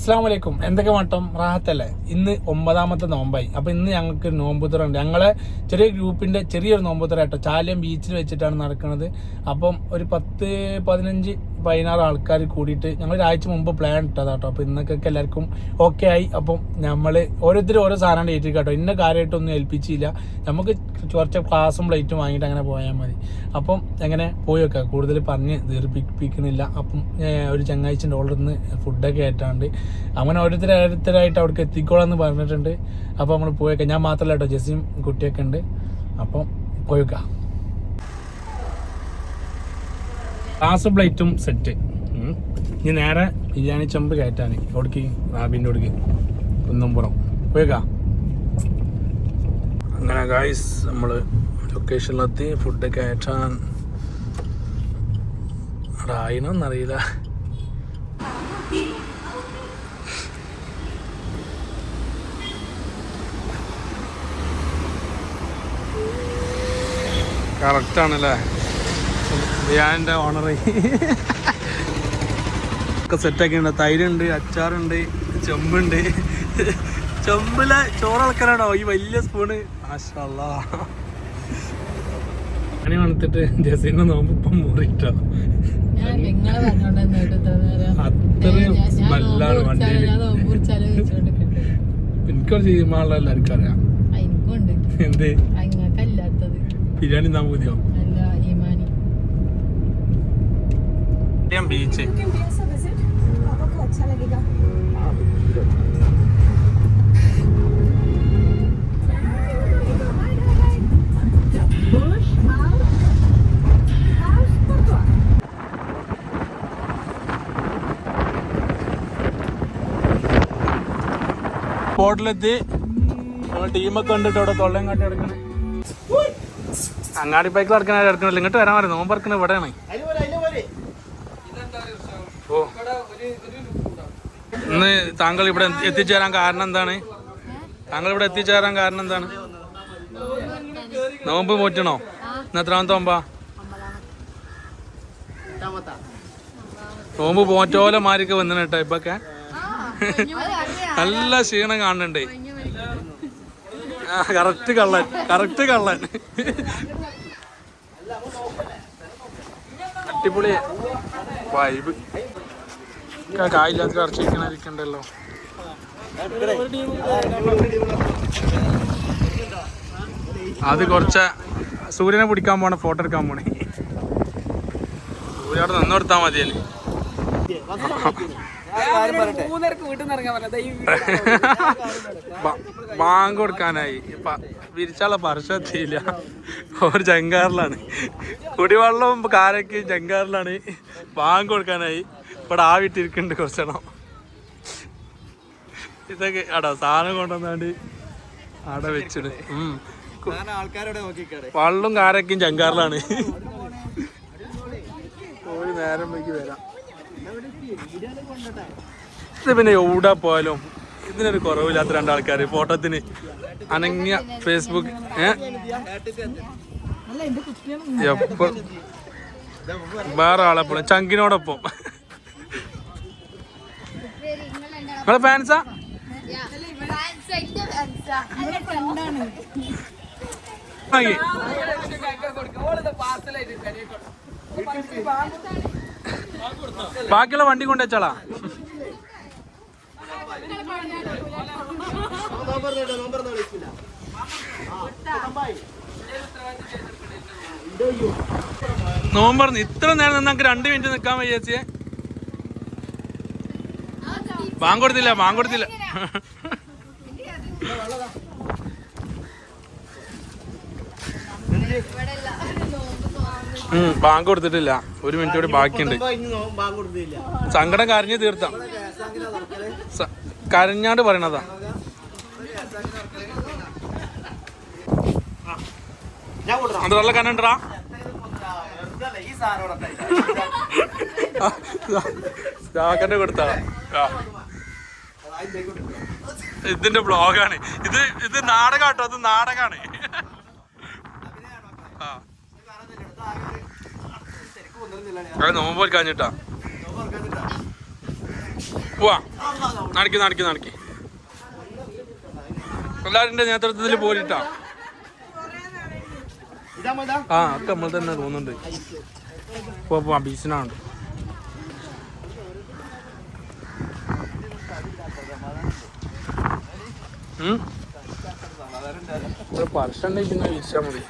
അസ്സലാമു അലൈക്കും. എന്തൊക്കെ മട്ടം റാഹത്തല്ലേ? ഇന്ന് 9ാമത്തെ നോമ്പായി. അപ്പോൾ ഇന്ന് ഞങ്ങൾക്ക് നോമ്പുതുറ ഉണ്ട്. ഞങ്ങളെ ചെറിയ ഗ്രൂപ്പിന്റെ ചെറിയൊരു നോമ്പുതുറ കേട്ടോ. ചാലിയം ബീച്ചിൽ വെച്ചിട്ടാണ് നടക്കുന്നത്. അപ്പം ഒരു 10-15-16 ആൾക്കാർ കൂടിയിട്ട് ഞങ്ങൾ ഒരാഴ്ച മുമ്പ് പ്ലാൻ ഇട്ടതാ കേട്ടോ. അപ്പോൾ ഇന്നൊക്കെ എല്ലാവർക്കും ഓക്കെ ആയി. അപ്പം നമ്മൾ ഓരോരുത്തരും ഓരോ സാധനം ഏറ്റി കേട്ടോ. ഇന്ന കാര്യമായിട്ടൊന്നും ഏൽപ്പിച്ചില്ല. നമുക്ക് കുറച്ച് ക്ലാസ്സും പ്ലേറ്റും വാങ്ങിയിട്ട് അങ്ങനെ പോയാൽ മതി. അപ്പം എങ്ങനെ പോയി വെക്കാം, കൂടുതൽ പറഞ്ഞ് ദീർഘിപ്പിക്കുന്നില്ല. അപ്പം ഒരു ചങ്ങാഴ്ചൻ്റെ ഓർഡറിൽ നിന്ന് ഫുഡൊക്കെ ആയിട്ടാണ്ട് അങ്ങനെ ഓരോരുത്തരായിട്ട് അവിടേക്ക് എത്തിക്കോളാന്ന് പറഞ്ഞിട്ടുണ്ട്. അപ്പോൾ നമ്മൾ പോയേക്കാം. ഞാൻ മാത്രമല്ല കേട്ടോ, ജെസ്സിയും കുട്ടിയൊക്കെ ഉണ്ട്. അപ്പം പോയേക്കാം. ഗ്ലാസ് പ്ലേറ്റും സെറ്റ്. ഇനി നേരെ ബിരിയാണി ചെമ്പ് കയറ്റാൻ അവിടേക്ക് റാബിൻ്റെ അവിടേക്ക് കുന്നംപുറം പോയേക്കാം. അങ്ങനെ ഗായ്സ് നമ്മൾ ലൊക്കേഷനിലെത്തി. ഫുഡ് കയറ്റാൻ അവിടെ ആയിനൊന്നറിയില്ല. കറക്റ്റാണല്ലേ ബിരിയാണിൻ്റെ ഓണർ ഒക്കെ സെറ്റൊക്കെ ഉണ്ട്. തൈരുണ്ട്, അച്ചാറുണ്ട്, ചെമ്പുണ്ട്. ചെമ്പിലെ ചോറിളക്കാനാണോ ഈ വലിയ സ്പൂണ്? മാഷാല്ലാ. അങ്ങനെ വന്നിട്ട് ജസീനെ നോമ്പ് ഇപ്പം മുറിയിട്ടോ. അത്രയും സ്മെല്ലാണ് വണ്ടിയിൽ. എനിക്കൊരു ചെയ്യുമ്പോഴുള്ള എല്ലാവർക്കും അറിയാം. എന്ത് ബിരിയാണി നാ മതിയോ? ബീച്ച് സ്പോട്ടിലെത്തി. ടീമൊക്കെ കണ്ടിട്ട് അവിടെ തൊള്ളയും കാട്ടി എടുക്കണേ. അങ്ങാടി ബൈക്കിൽ ഇറക്കണില്ല. ഇങ്ങോട്ട് വരാൻ പറയും. നോമ്പ് ഇറക്കണ ഇവിടെയാണ്. ഓ, ഇന്ന് താങ്കൾ ഇവിടെ എത്തിച്ചേരാൻ കാരണം എന്താണ്? നോമ്പ് പോറ്റണോ? ഇന്ന് എത്രാമത്തെ നോമ്പാ? നോമ്പ് പോറ്റോലെ മാരിക്ക് വന്നിട്ട് കേട്ടോ. ഇപ്പൊക്കെ നല്ല ക്ഷീണം കാണുന്നുണ്ട്. കറക്റ്റ് കള്ളൻ അടിപൊളി വൈബ്. കായില്ലാത്ത ഇറച്ചിക്കണല്ലോ. അത് കുറച്ച് സൂര്യനെ പിടിക്കാൻ പോണ, ഫോട്ടോ എടുക്കാൻ പോണേ. സൂര്യ അവിടെ നിന്നെടുത്താ മതിയല്ലേ. ബാങ്ക് കൊടുക്കാനായി. വിരിച്ചാളെ പർശത്തിയില്ല. ഒരു ജങ്കാറിലാണ്. കുടിവെള്ളവും കാരക്ക് ജങ്കാറിലാണ്. ബാങ്ക് കൊടുക്കാനായി. ഇവിടെ ആവിട്ടിരിക്കുന്നുണ്ട് കുറച്ചെണ്ണം. ഇതൊക്കെ ആടാ സാധനം കൊണ്ടുവന്നാണ്ട് അവിടെ വെച്ചിട്ട് വള്ളും കാരക്കും ജങ്കാറിലാണ്. ഒരു നേരം വൈകി വരാം. ഇത് പിന്നെ എവിടെ പോയാലും ഇതിനൊരു കുറവില്ലാത്ത രണ്ടാൾക്കാർ ഫോട്ടോത്തിന് അനങ്ങിയ ഫേസ്ബുക്ക് എപ്പോൾ വേറെ ആളെപ്പോഴും ചങ്കിനോടൊപ്പം. നിങ്ങളെ ഫാൻസാ? ബാക്കിയുള്ള വണ്ടി കൊണ്ടുവച്ചാളാ. നോമ്പറന്ന് ഇത്ര നേരം നിന്ന് നമുക്ക് 2 മിനിറ്റ് നിൽക്കാൻ വയ്യേ. ബാങ്ക് കൊടുത്തില്ല. ബാങ്ക് കൊടുത്തിട്ടില്ല. 1 മിനിറ്റ് കൂടി ബാക്കിയുണ്ട്. സങ്കടം കരഞ്ഞ് തീർത്താം. കരഞ്ഞാണ്ട് പറയണതാ. അത് വെള്ളം കണ്ടണ്ടാ. ചാക്കന്റെ കൊടുത്താ. ഇതിന്റെ ബ്ലോഗാണ് ഇത് നാടകാട്ടോ. അത് നാടകാണ്. നോമ്പ് കഴിഞ്ഞിട്ടാ. പോവാ നടക്കി എല്ലാവരുടെ നേതൃത്വത്തിൽ പോരിട്ടാ ആ ഒക്കെ നമ്മൾ തന്നെ തോന്നുന്നുണ്ട് പോവാ ബീച്ചിനാണ് പർശുണ്ടെങ്കിൽ പിന്നെ വീശാൽ മതി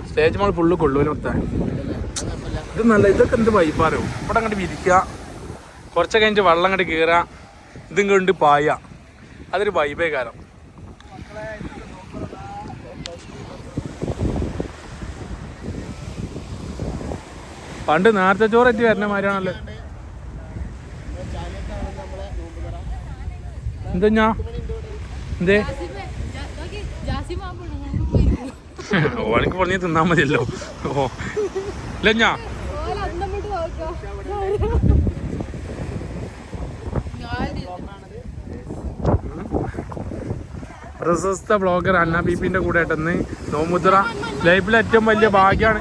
സ്റ്റേജ് മോൾ ഫുള്ള് കൊള്ളുവിന് കൊടുത്താൽ ഇത് നല്ല ഇതൊക്കെ എന്ത് വൈപ്പാറോ ഇവിടെ അങ്ങോട്ട് വിരിക്കുക കുറച്ച് കഴിഞ്ഞിട്ട് വെള്ളം അങ്ങോട്ട് കയറുക ഇതും കൊണ്ട് പായ അതൊരു വൈബേ കാലം പണ്ട് നേരത്തെ ചോറെത്തി വരണ മാതിരിയാണല്ലോ എന്താ എന്തേ ഓൾക്ക് പറഞ്ഞ് തിന്നാ മതിയല്ലോ ഓ ഇല്ല പ്രശസ്ത ബ്ലോഗർ അന്ന ബീപ്പിന്റെ കൂടെ ആയിട്ടെന്ന് നോമ്പുതുറ ലൈഫിലെ ഏറ്റവും വലിയ ഭാഗ്യാണ്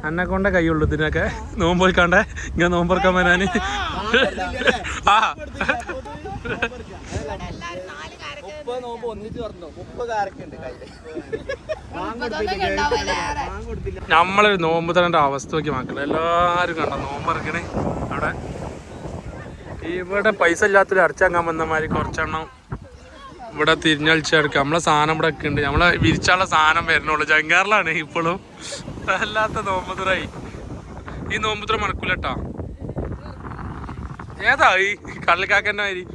അന്നെ കൊണ്ട കൈയുള്ളൂ ഇതിനൊക്കെ നോമ്പ് പോയിക്കാണ്ടേ ഇങ്ങനെ നോമ്പറക്കാൻ വരാന് ആ നമ്മളൊരു നോമ്പ് തരേണ്ട അവസ്ഥ നോക്കി മക്കളെ എല്ലാരും കണ്ട നോമ്പറക്കണേ അവിടെ ഇവിടെ പൈസ ഇല്ലാത്തൊരു അടച്ചാക്കാൻ വന്നമാതിരി കുറച്ചെണ്ണം ഇവിടെ തിരിഞ്ഞളിച്ചെടുക്കുക നമ്മളെ സാധനം ഇവിടെ ഒക്കെ ഉണ്ട് നമ്മളെ വിരിച്ചാനുള്ള സാധനം വരുന്നുള്ളൂ ജങ്കാറിലാണ് ഇപ്പോഴും അല്ലാത്ത നോമ്പുതുറായി ഈ നോമ്പുതുറ മണക്കൂലട്ടാ ഏതാ ഈ കള്ളിക്കാക്കൻ്റെ മാതിരി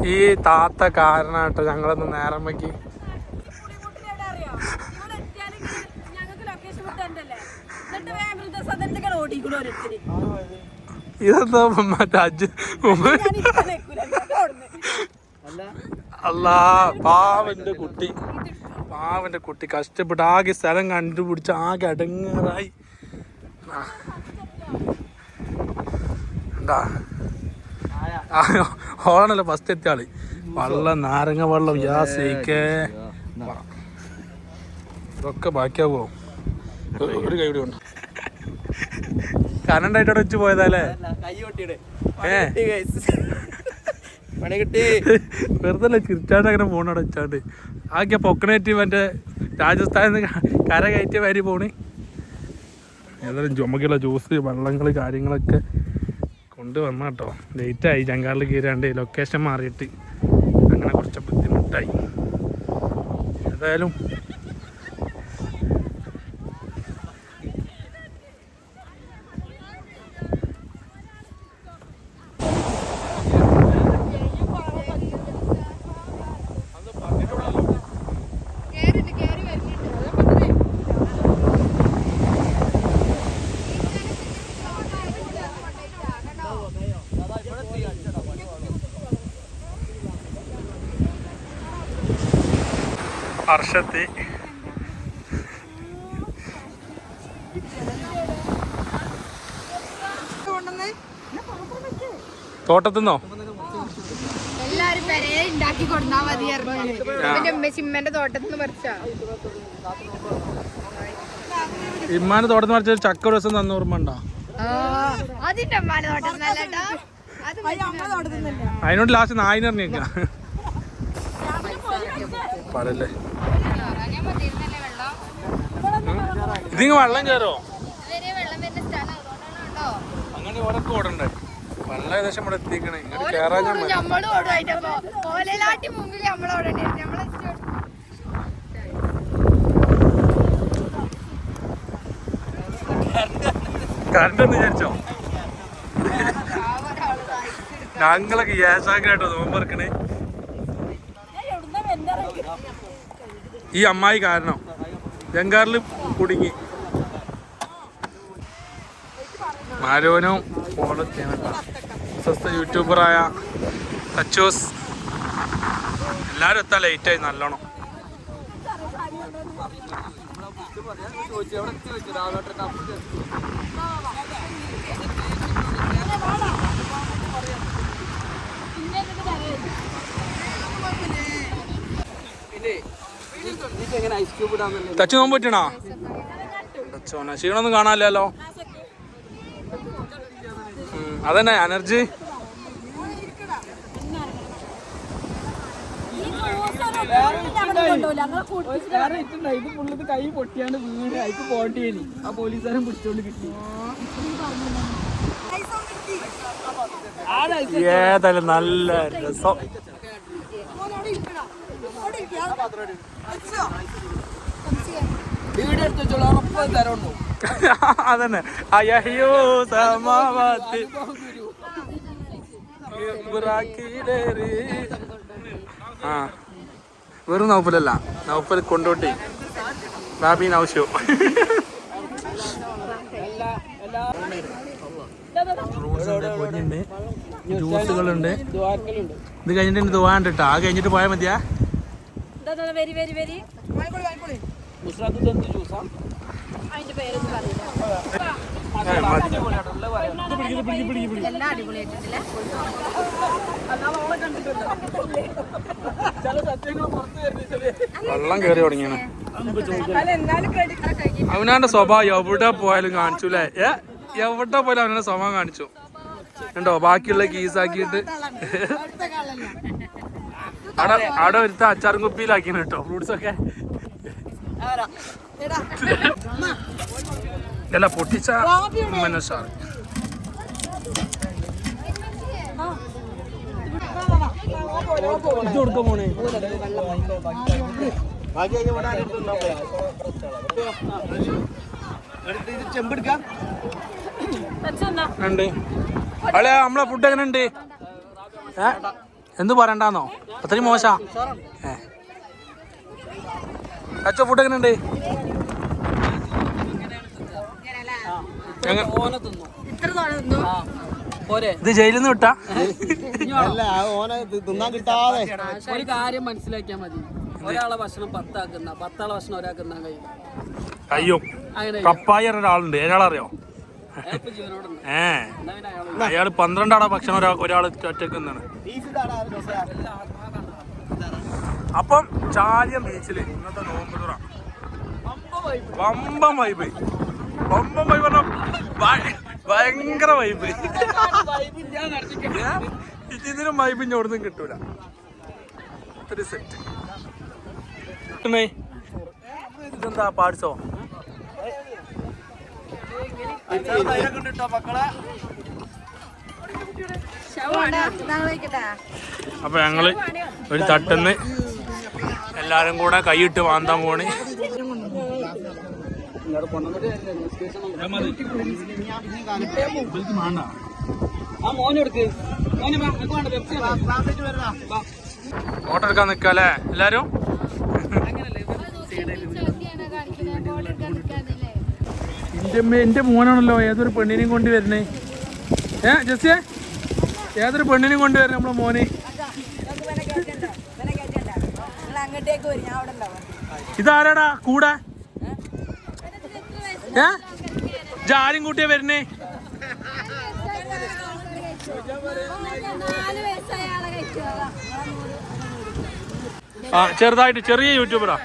ഈ താത്ത കാരണാട്ടോ ഞങ്ങളൊന്ന് നേരം വയ്ക്കി ഇതെന്താ മറ്റേ അല്ലാ പാവന്റെ കുട്ടി കഷ്ടപ്പെട്ട് ആകെ സ്ഥലം കണ്ടുപിടിച്ച് ആകെ അടങ്ങാറായി എന്താ ഓളാണല്ലോ ഫസ്റ്റ് എത്തിയ ആള് വെള്ളം നാരങ്ങ വെള്ളം ഗ്യാസേക്കെ ഇതൊക്കെ ബാക്കിയാവോ ഒരു കൈ കൂടി കൊണ്ട് കനണ്ടായിട്ട് വെച്ച് പോയതല്ലേ വെറുതെ ചിരിച്ചാണ്ട് അങ്ങനെ പോണവിടെ വെച്ചാണ്ട് ആക്കിയ പൊക്കണേറ്റ് മറ്റേ രാജസ്ഥാനിൽ നിന്ന് കര കയറ്റിയ വരി പോണ് ഏതായാലും ചുമക്കുള്ള ജ്യൂസ് വെള്ളങ്ങൾ കാര്യങ്ങളൊക്കെ കൊണ്ടുവന്ന കേട്ടോ ലേറ്റായി ജങ്കാറിൽ കയറാണ്ട് ലൊക്കേഷൻ മാറിയിട്ട് അങ്ങനെ കുറച്ച് ബുദ്ധിമുട്ടായി ഏതായാലും ഹർഷത്തി തോട്ടത്തിന്നോ എല്ലാരും ഉണ്ടാക്കി കൊടുത്താ മതി ചിമ്മന്റെ തോട്ടത്തിന്ന് പറിച്ചാ ഇമ്മാന്റെ തോട്ടത്തിന് പറിച്ച ചക്ക ഒരു ദിവസം തന്ന ഓർമ്മ ഉണ്ടോ അതിന്റെ അതിനോട് ലാസ്റ്റ് നായിനിറങ്ങിയേക്ക പാടല്ലേ ഇതിങ്ങ് വെള്ളം കയറോ അങ്ങനെ ഓടൊക്കെ ഓടണ്ടേ വെള്ളം ഏകദേശം ഇവിടെ എത്തിക്കണേ ഇങ്ങോട്ട് കയറാൻ കണ്ടെന്ന് വിചാരിച്ചോ ഞങ്ങളൊക്കെ യേശാക്കായിട്ടോ നോമ്പറക്കണേ ഈ അമ്മായി കാരണം ജങ്കാറിൽ കുടുങ്ങി മാരോനും പ്രശസ്ത യൂട്യൂബറായ സച്ചോസ് എല്ലാവരും എത്താൻ ലേറ്റായി നല്ലോണം തച്ചു നോമ്പ് പറ്റണോ? തച്ചോനെ ക്ഷീണമൊന്നും കാണാനില്ലല്ലോ. അതന്നെ എനർജി. കൈ പൊട്ടിയാണ്ട് വീട് അയക്ക് പോണ്ടേനി. ആ പോലീസുകാരൻ പിടിച്ചോണ്ട് കിട്ടി. ഏതായാലും നല്ല രസം. അതന്നെ അയ്യോ സമാവാത്തി ആ വെറും നൗഫലല്ല, നൗഫൽ കൊണ്ടോട്ടി ബാബീൻ ആവശ്യവും. ജ്യൂസുകളുണ്ട്. ഇത് കഴിഞ്ഞിട്ട് ദുആണ്ട് ട്ടോ. ആ കഴിഞ്ഞിട്ട് പോയാൽ മതിയാ. വെള്ളം കയറി തുടങ്ങിയാണ്. അവനാന്റെ സ്വഭാവം എവിടെ പോയാലും കാണിച്ചുല്ലേ. എവിടെ പോയാലും അവനെ സ്വഭാവം കാണിച്ചു ഉണ്ടോ. ബാക്കിയുള്ള കീസാക്കിയിട്ട് അവിടെ ഒരുത്ത അച്ചാറും കുപ്പിയിലാക്കിയാണ് കേട്ടോ ഫ്രൂട്ട്സ് ഒക്കെ. അല്ല പൊട്ടിച്ച സാർ ഇത് കൊടുക്കാൻ പോണേ. ഉണ്ട് അളെ നമ്മളെ ഫുഡ് എങ്ങനെ ഉണ്ട്? എന്ത് പറയണ്ടെന്നോ അത്രയും മോശാ. അച്ഛൻ ഫുഡ് എങ്ങനെ ഉണ്ട്? ഇത് ജയിലിൽ നിന്ന് വിട്ടാ? ഒരു കാര്യം മനസ്സിലാക്കിയാൽ മതി. ഒരാളെ ഭക്ഷണം 10 ആക്കുന്ന 10 ആളെ ഭക്ഷണം ഒരാൾക്ക് തിന്നാൻ കഴിയും. അയ്യോ പപ്പായ ഒരാളുണ്ട്. ഒരാളറിയോ? അയാള് 12 ആളെ ഭക്ഷണം ഒരാൾ ഒറ്റക്ക് തിന്നാണ്. അപ്പം ചാലിയം ബീച്ചില് ഇന്നത്തെ നോമ്പ് തുറ വമ്പം വൈബ്. വമ്പം വൈബ് പറഞ്ഞ ഭയങ്കര വൈബ്. ഇതിനും വൈബ് ഇഞ്ഞോടൊന്നും കിട്ടൂല. ഒരു സെറ്റ് ഇതെന്താ പാഴ്സോ? അപ്പൊ ഞങ്ങള് ഒരു തട്ടുന്ന് എല്ലാരും കൂടെ കൈയിട്ട് വാന്താൻ പോണ്. ഫോട്ടോ എടുക്കാൻ നിക്കല്ലേ എല്ലാരും? എന്റെ മോനാണല്ലോ ഏതൊരു പെണ്ണിനെയും കൊണ്ട് വരുന്നേ. ജസ്റ്റിയെ ഏതൊരു പെണ്ണിനെയും കൊണ്ട് വരുന്നേ നമ്മളെ മോനെ. ഇതാരാടാ കൂടെ? ആരും കൂട്ടിയാ വരുന്നേ? ആ ചെറുതായിട്ട് ചെറിയ യൂട്യൂബറാ.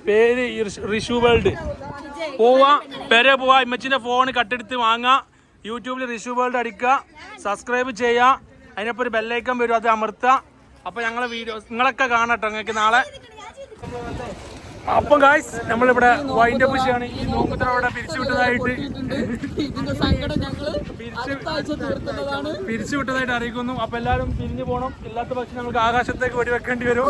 പേര് റിഷു വേൾഡ്. പോവാ പെരെ പോവാ, ഇമ്മച്ചിന്റെ ഫോൺ കട്ടെടുത്ത് വാങ്ങാ, യൂട്യൂബിൽ റിഷു വേൾഡ് അടിക്കുക, സബ്സ്ക്രൈബ് ചെയ്യുക, അതിനൊപ്പം ഒരു ബെല്ലൈക്കൺ വരും, അത് അമർത്തുക. അപ്പൊ ഞങ്ങളെ വീഡിയോസ് നിങ്ങളൊക്കെ കാണട്ടോ നിങ്ങൾക്ക് നാളെ. അപ്പം ഗായ്സ് നമ്മളിവിടെ വൈൻഡ് അപ്പ് ചെയ്യാണ്. ഈ നോമ്പുതറ ഇവിടെ പിരിച്ചുവിട്ടതായിട്ട് അറിയിക്കുന്നു. അപ്പൊ എല്ലാവരും പിരിഞ്ഞു പോകണം. ഇല്ലാത്ത പക്ഷം നമുക്ക് ആകാശത്തേക്ക് വെടിവെക്കേണ്ടി വരും.